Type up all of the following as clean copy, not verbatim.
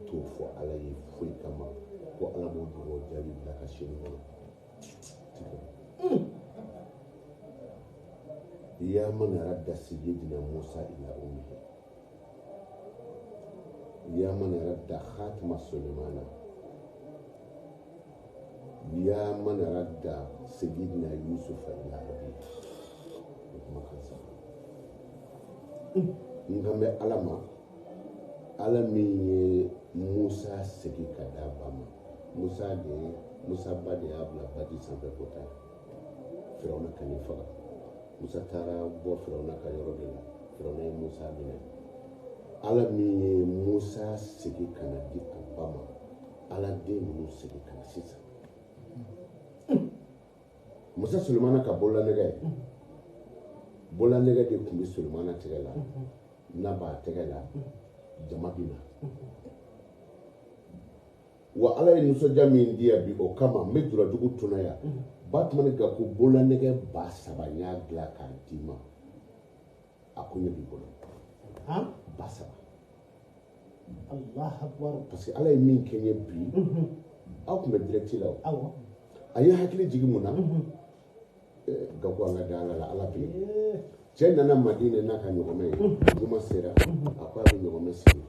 to fo ala ye foyi kama ko ala m'o dugawu jaabi bila ka sini kɔnɔ ya man radda sayyidina Musa ila ummihi ya man radda khatima Sulaimana ya man radda sayyidina Yusuf ila abihi kuma kansa ngame alama ala min ye Musa segi ka da ba ma Musa ba de ya bila baji sanfɛ kota Firawuna kan ni faga Musa taara bɔ Firawuna ka yɔrɔ de la Firawuna ye Musa minɛ ala min ye Musa segi ka na di a ba ma ala den ninnu segi ka na sisan Musa Sulemana ka bololanɛgɛ de tun bɛ Sulemana tɛgɛ la n'a b'a tɛgɛ la jama bɛ na wa ala ye nisɔndiya min di yan bi o kama n bɛ jurajugu tɔnɔ yan Batman ka ko bololanɛgɛ 3,000 n y'a dilan k'a d'i ma a ko ne b'i bolo 3,000 Allah akbar parce que ala ye min kɛ n ye bi aw tun bɛ direct la o a ye hakili jigin mun na gako an ka da ala la ala bɛ yen cɛ nana Madina n'a ka ɲɔgɔmɛ ye juma sera a ko a bɛ ɲɔgɔmɛ sigi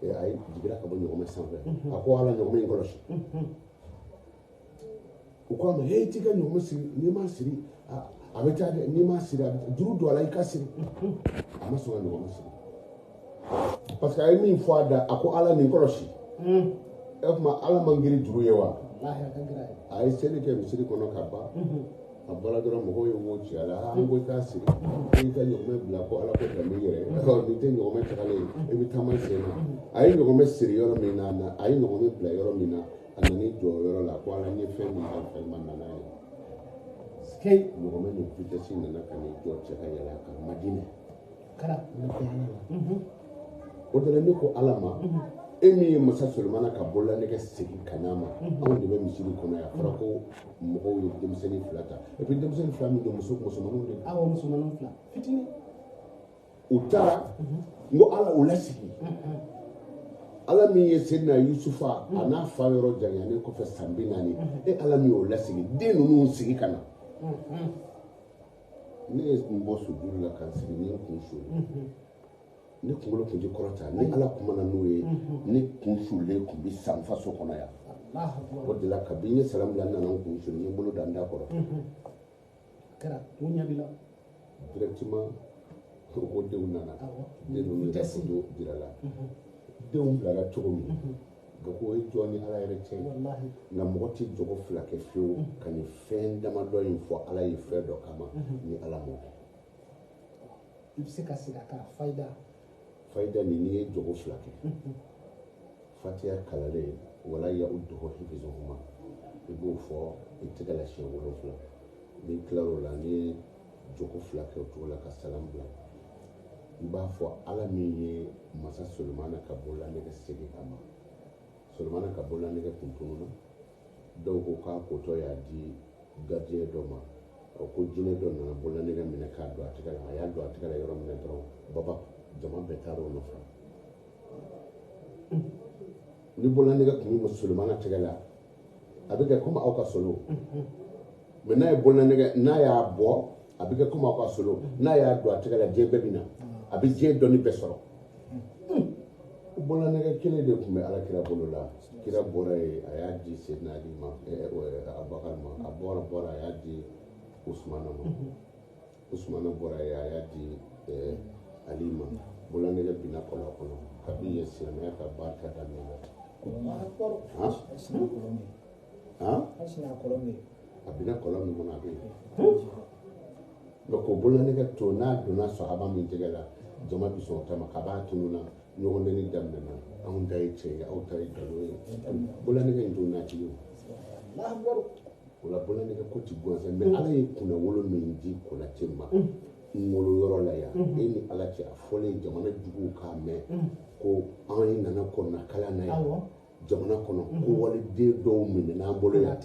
a ye jigira ka bɔ ɲɔgɔmɛ sanfɛ a ko ala ɲɔgɔmɛ in kɔlɔsi u ko a ma hey t'i ka ɲɔgɔmɛ siri n'i m'a siri a bɛ taa dɛ n'i m'a siri juru don a la i ka siri a ma sɔn ka ɲɔgɔmɛ siri parce que a ye min fɔ a da a ko ala nin kɔlɔsi e kuma ala man girin juru ye wa a ye seli kɛ misiri kɔnɔ ka ban a bɔra dɔrɔn mɔgɔw ye wo ci a la an ko i k'a siri i ka ɲɔgɔmɛ bila ko ala ko danbe yɛrɛ nin tɛ ɲɔgɔmɛ tagalen i bɛ taama sen na a ye ɲɔgɔmɛ siri yɔrɔ min na a ye ɲɔgɔmɛ bila yɔrɔ min na a nan'i jɔ yɔrɔ la ko ala n ye fɛn min ka fɛn ma nana ye ɲɔgɔmɛ ni vitesse nana ka n'i jɔ cɛ ka yɛlɛ a kan Madinɛ o de la ne ko ala ma e min ye Masa Sulemana ka bololanɛgɛ segin ka n'a ma anw de bɛ misiri kɔnɔ yan a fɔra ko mɔgɔw ye denmisɛnnin 2 ta et puis denmisɛnnin 2 min don musomaninw de musomaninw 2 fitinin u taara n ko ala o lasigi ala min ye Seydina Yusufa a n'a fa yɔrɔ janyanen kɔfɛ san 40 e ala min y'o lasigi den ninnu sigi ka na ne ye n bɔ sujuru la ka n sigi ni n kun suli ne kunkolo tun tɛ kɔrɔta ni ala kumana n'o ye ne kun sulen tun bɛ san faso kɔnɔ yan o de la kabini n ye salamu bila n nana n kun suli n ye bolo da n da kɔrɔ directement o ko denw nana den ninnu yɛrɛ foto dira la denw bilara cogo min gako o ye jɔn ni ala yɛrɛ cɛ nka mɔgɔ tɛ jogo 2 kɛ fiyewu ka nin fɛn damadɔ in fɔ ala ye fɛn dɔ kama ni ala m'o kɛ i bɛ se ka segin a kan fayida ni n'i ye jogo 2 kɛ fatiha kalalen wala ya'uduhu hifzuhuma i b'o fɔ i tɛgɛ la siɲɛ 7 n'i tilar'o la n'i ye jogo 2 kɛ o cogo la ka salamu bila i b'a fɔ ala min ye Masa Sulemana ka bololanɛgɛ segin a ma Sulemana ka bololanɛgɛ tun tununna dɔw ko k'a kotɔ y'a di gardien dɔ ma ko jinɛ dɔ nana bololanɛgɛ minɛ k'a don a tɛgɛ la a y'a don a tɛgɛ la yɔrɔ min na dɔrɔn baba jama bɛɛ taara o nɔfɛ ni bololanɛgɛ tun bɛ Sulemana tɛgɛ la a bɛ kɛ komi aw ka solo mais n'a ye bololanɛgɛ n'a y'a bɔ a bɛ kɛ komi aw ka solo n'a y'a don a tɛgɛ la diɲɛ bɛɛ bɛ na a bɛ diɲɛ dɔnni bɛɛ sɔrɔ bololanɛgɛ kelen de tun bɛ alakira bolo la kira bɔra yen a y'a di Seydina Ali ma Abubakar ma a bɔra a y'a di Usmana ma Usmana bɔra yen a y'a di Ali ma bololanɛgɛ binna kɔlɔn kɔnɔ kabini ye silamɛya ka barika daminɛ a binna kɔlɔn min kɔnɔ a bɛ yen donc o bololanɛgɛ to n'a donna sahaba min tɛgɛ la jama bi sɔn o ta ma kab'a tununna ɲɔgɔndɛni daminɛna anw ta ye tiɲɛ ye aw ta ye nkalon ye bololanɛgɛ in to naati ye o la bololanɛgɛ ko ti gansan mais ala ye kunnawolo min di Konate ma ngolo yɔrɔ la yan e ni ala cɛ a fɔlen jamana juguw k'a mɛn ko anw ye nana kɔnɔna kala na yan jamana kɔnɔ ko waliden dɔw minɛna an bolo yan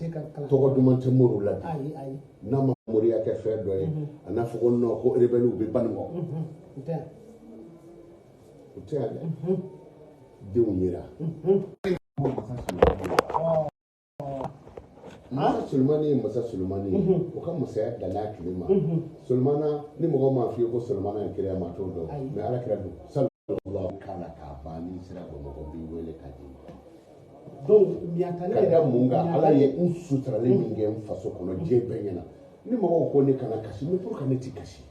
tɔgɔ duman tɛ Moriw la bi n'a ma moriya kɛ fɛn dɔ ye a n'a fɔ ko non ko rebelle bɛ Banikɔ o tɛ yan dɛ denw yera Masa Sulemani o ka masaya danna tile ma Sulemana ni mɔgɔ ma f'i ye ko Sulemana ye kira ma t'o dɔn mais ala kira don sallallahu kala ka ban ni sira Bamakɔ b'i wele ka di donc miyatale ka da mun kan ala ye n suturalen min kɛ n faso kɔnɔ diɲɛ bɛɛ ɲɛna ni mɔgɔw ko ne kana kasi mais pour que ne ti kasi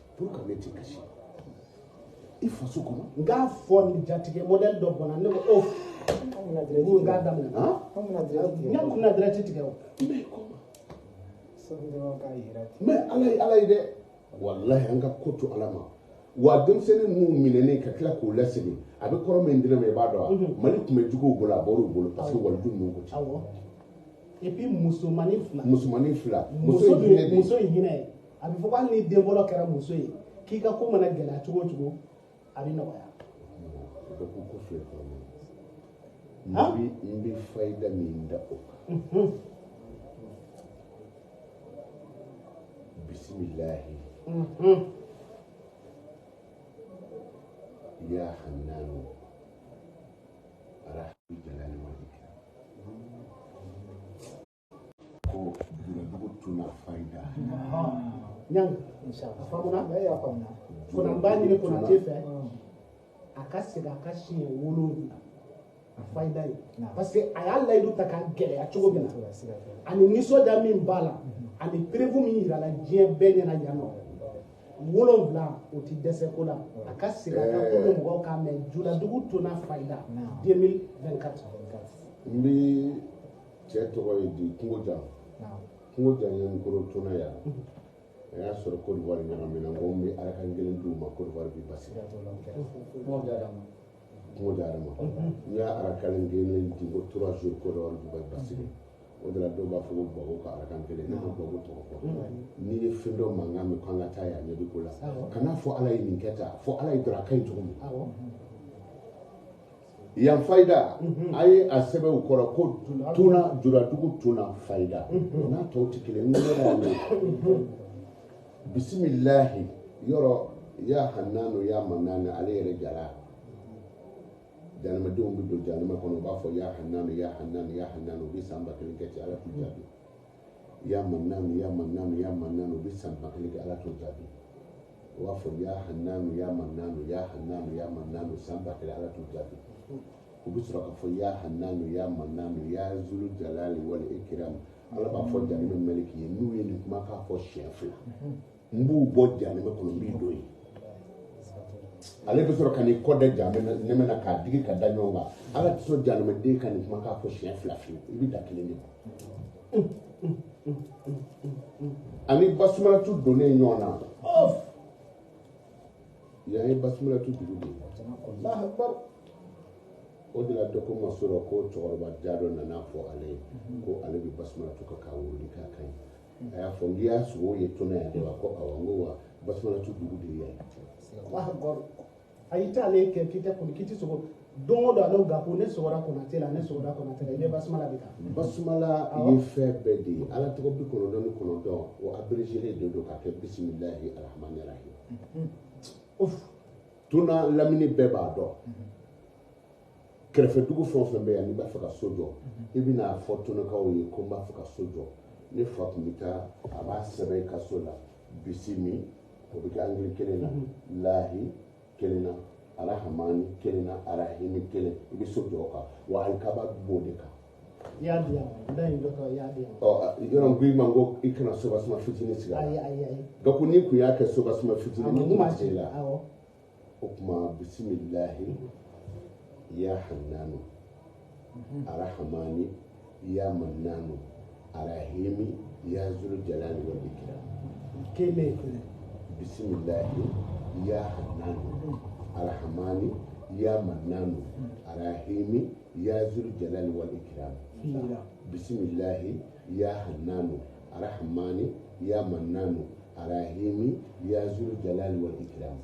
i faso kɔnɔ n k'a fɔ ni jatigɛ modèle dɔ bɔnna ne ko n k'a daminɛ n kunna direct tigɛ o mais ala ye dɛ wallahi an ka ko to ala ma wa denmisɛnnin ninnu minɛnen ka tila k'u lasegin a bɛ kɔrɔ min dira ma i b'a dɔn wa mali tun bɛ juguw bolo a bɔr'u bolo parce que walidu ninnu ko ci et puis musomanin fila muso in hinɛ a bɛ fɔ ko hali ni den fɔlɔ kɛra muso ye k'i ka ko mana gɛlɛya cogo o cogo a bɛ nɔgɔya ko filɛ kɔrɔ n bɛ fayida min da o kan bisimilahi ya hannanu rahmi jalali walika ko dugu tuna fayida ñang a faamuna fana n b'a ɲini Konate fɛ a ka segin a ka siɲɛ 7 a fayida ye parce que a y'a layidu ta k'a gɛlɛya cogo min na ani nisɔndiya min b'a la ani perewu min yirala diɲɛ bɛɛ ɲɛna yan nɔ 7 o ti dɛsɛ ko la a ka segin a ka ko bɛ mɔgɔw k'a mɛn Juladugu tuna fayida 2024 n bɛ cɛ tɔgɔ ye di Kungo Jan ye n koro tuna yan a y'a sɔrɔ Côte d'Ivoire ɲagamina n ko n bɛ ala ka gɛlɛn d'u ma Côte d'Ivoire bi basi Kungo Jara ma n y'a arakalen gɛlɛn di ko 3 jours Côte d'Ivoire bi basi o de la dɔw b'a fɔ ko Bago ka arakan gɛlɛn ne ma Bago tɔgɔ fɔ n'i ye fɛn dɔ mankan mɛn k'an ka taa yan ɲɛ bɛ ko la kana fɔ ala ye nin kɛ tan fɔ ala ye dɔrɔn a ka ɲi cogo min yan fayida a ye a sɛbɛn u kɔrɔ ko Juladugu tuna fayida n'a tɔw tɛ kelen n yɛrɛ y'a mɛn bisimilahi yɔrɔ ya hannanu ya mannanu ale yɛrɛ jara janamadenw bɛ don janama kɔnɔ u b'a fɔ ya hannanu u bɛ san 1000 kɛ ten ala t'u jaabi ya mannanu u bɛ san 1000 kɛ ala t'u jaabi u b'a fɔ ya hannanu san 1000 ala t'u jaabi u bɛ sɔrɔ ka fɔ ya hannanu ya zulu jalali wal ikram ala b'a fɔ janima meliki ye n'u ye nin kuma k'a fɔ siɲɛ 2 n b'u bɔ janima kɔnɔ n b'i don yen ale bɛ sɔrɔ ka nin kɔ da janima na k'a digi ka da ɲɔgɔn kan ala tɛ sɔn janimaden ka nin kuma k'a fɔ siɲɛ 2 fiyewu i bɛ da kelen de ma ani basumalatu donnen ɲɔgɔn na yan ye basumalatu dugu de ye o de la dɔ ko ma sɔrɔ ko cɛkɔrɔba jadɔ nana fɔ ale ye ko ale bɛ basumalatu kɛ k'a wuli k'a ka ɲi a y'a fɔ n k'i y'a sogo ye tɔnɔ yan de wa ko awɔ n ko wa basumalatu dugu de ye yan a y'i t'ale kɛ k'i tɛ sogo don o don ale Gakou ne sogora Konate la i bɛ Basumala de kan Basumala ye fɛn bɛɛ de ye ala tɔgɔ 99 o abrégé de don ka kɛ bisimilahi arahmani rahim tuna lamini bɛɛ b'a dɔn kɛrɛfɛ dugu fɛn o fɛn bɛ yan n'i b'a fɛ ka so jɔ i bɛna fɔ tunakaw ye ko n b'a fɛ ka so jɔ ne fa tun bɛ taa a b'a sɛbɛn i ka so la bisimi o bɛ kɛ angili kelen na lahi kelen na arahamani kelen na arahimi kelen i bɛ so jɔ o kan wa alikaba b'o de kan i y'a di yan n da in dɔ tɔ i y'a di yan yɔrɔ n ko i ma n ko i kana sobasuma fitinin sigi a la ayi Gakou n'i kun y'a kɛ sobasuma fitinin ni kuma tɛ la awɔ o tuma bisimilahi ya hannanu arahamani ya mannanu arahimi ya zul jalali wal ikram kelen bisimilahi ya hannanu arahamani ya mannanu arahimi ya zul jalali wal ikram bisimilahi ya hannanu arahamani ya mannanu arahimi ya zul jalali wal ikram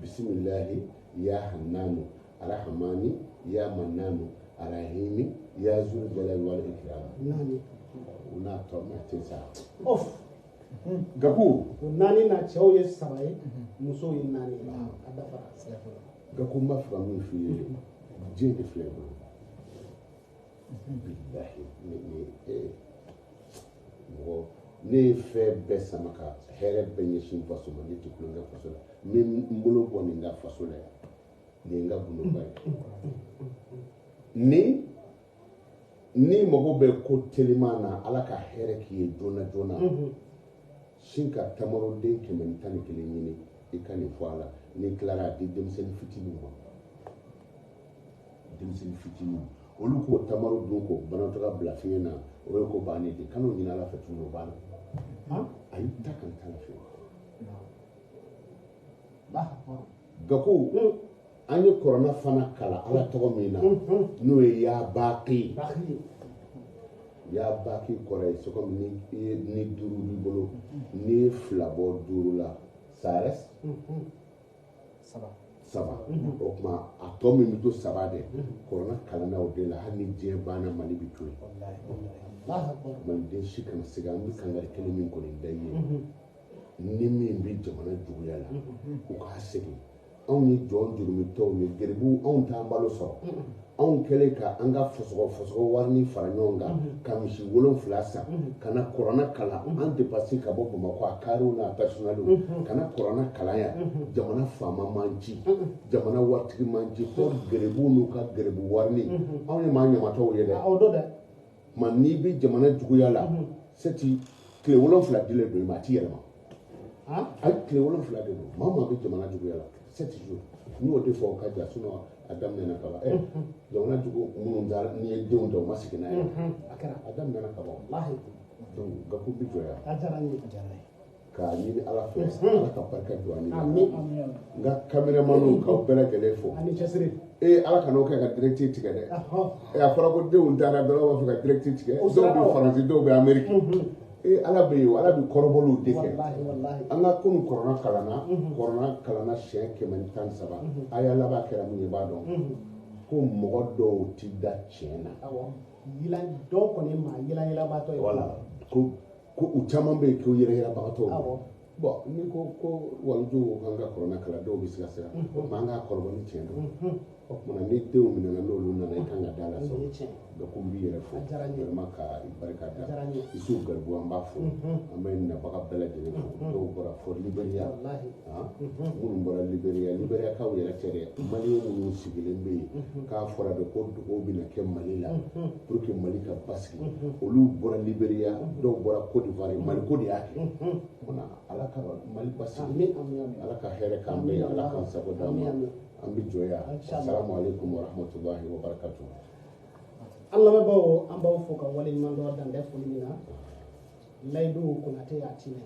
bisimilahi ya hannanu arahmani ya mannanu arahimi ya zul jalali wal ikram una to ma tesa Gakou nani na cɛw ye 3 ye musow ye 4 a dafara Gakou ma fɔ min f'i ye diɲɛ de filɛ bolo bilahi mɔgɔ ne ye fɛn bɛɛ sama ka hɛrɛ bɛɛ ɲɛsin faso ma ne tɛ kulonkɛ faso la n bɛ n bolo bɔ nin ka faso la yan nin ye n ka guloba ye ni mago bɛ ko teliman na ala ka hɛrɛ k'i ye joona joona sin ka tamaroden 111 ɲini i ka nin fɔ a la n'i tilara a di denmisɛnnin fitinin ma denmisɛnnin fitinin olu k'o tamaro dun k'o banatɔga bila fiɲɛ na o ye ko bannen de kan'o ɲini ala fɛ tuguni o banna a y'i ta kan ta la fiyewu gako an ye kɔrɔna fana kala ala tɔgɔ min na n'o ye yaabaki yaabaki kɔrɔ ye c'est comme ni duuru b'i bolo n'i ye fila bɔ duuru la ça reste saba o tuma a tɔ min bɛ to saba de kɔrɔna kalanna o de la hali ni diɲɛ banna mali bɛ to yen maliden si kana segin an bɛ kangari kelen min kɔni da i ye ni min bɛ jamana juguya la u k'a segin anw ye jɔn jurumitɔw ye garibu anw t'an balo sɔrɔ anw kɛlen ka an ka fɔsɔgɔ warini fara ɲɔgɔn kan ka misi 7 san ka na kɔrɔna kalan an depase ka bɔ bamakɔ a kariw n'a personnaliw ka na kɔrɔna kalan yan jamana faama man ci jamana waritigi man ci fɔ garibu n'u ka garibu warini anw ye maa ɲamatɔw ye dɛ ma n'i bɛ jamana juguya la seti tile 7 dilen don i ma a ti yɛlɛma a tile 7 de don maa bɛ jamana juguya la 7 jours n y'o de fɔ ka ja sinon a daminɛna ka ban jamana jugu minnu da n'i ye denw da u ma sigi n'a ye a daminɛna ka ban donc gaku bi jɔya k'a ɲini ala fɛ ala ka barika don an ni n ka caméramanw k'aw bɛɛ lajɛlen fo ala kan'o kɛ ka direct tigɛ dɛ a fɔra ko denw taara dɔrɔn b'a fɛ ka direct tigɛ dɔw bɛ faransi dɔw bɛ amérique ala bɛ yen ala bɛ kɔrɔbɔliw de kɛ an ka kunun kɔrɔna kalanna siɲɛ 113 a y'a laban kɛra mun ye i b'a dɔn ko mɔgɔ dɔw ti da tiɲɛ na dɔw kɔni maa yɛlɛyɛlɛbaatɔ ye wala ko u caman bɛ yen ko yɛlɛyɛlɛbagatɔw bon ni ko walijuw kan ka kɔrɔna kalan dɔw bɛ se ka siran maa an ka kɔrɔbɔ ni tiɲɛ dɔn o kumana ni denw minɛna n'olu nana i kan ka da la sɔrɔ gako n b'i yɛrɛ fo vraiment ka i barika da Isufu Garibu an b'a fo an bɛ nabaga bɛɛ lajɛlen fo dɔw bɔra fɔ Liberiya minnu bɔra Liberiyakaw yɛrɛ tɛ dɛ maliyɛn minnu sigilen bɛ yen k'a fɔra de ko dugawu bɛna kɛ Mali la pour que Mali ka basigi olu bɔra Liberiya dɔw bɔra Côte d'Ivoire Mali ko de y'a kɛ ala ka Mali basigi ala ka hɛrɛ k'an bɛɛ ye ala k'an sago d'an ma an bɛ jɔ yan assalamu alaikum wa rahmatullahi wa barakatuh an lamɛnbaaw an b'aw fo ka waleɲuman dɔn dan tɛ foli min na Layidu Konate y'a tinɛ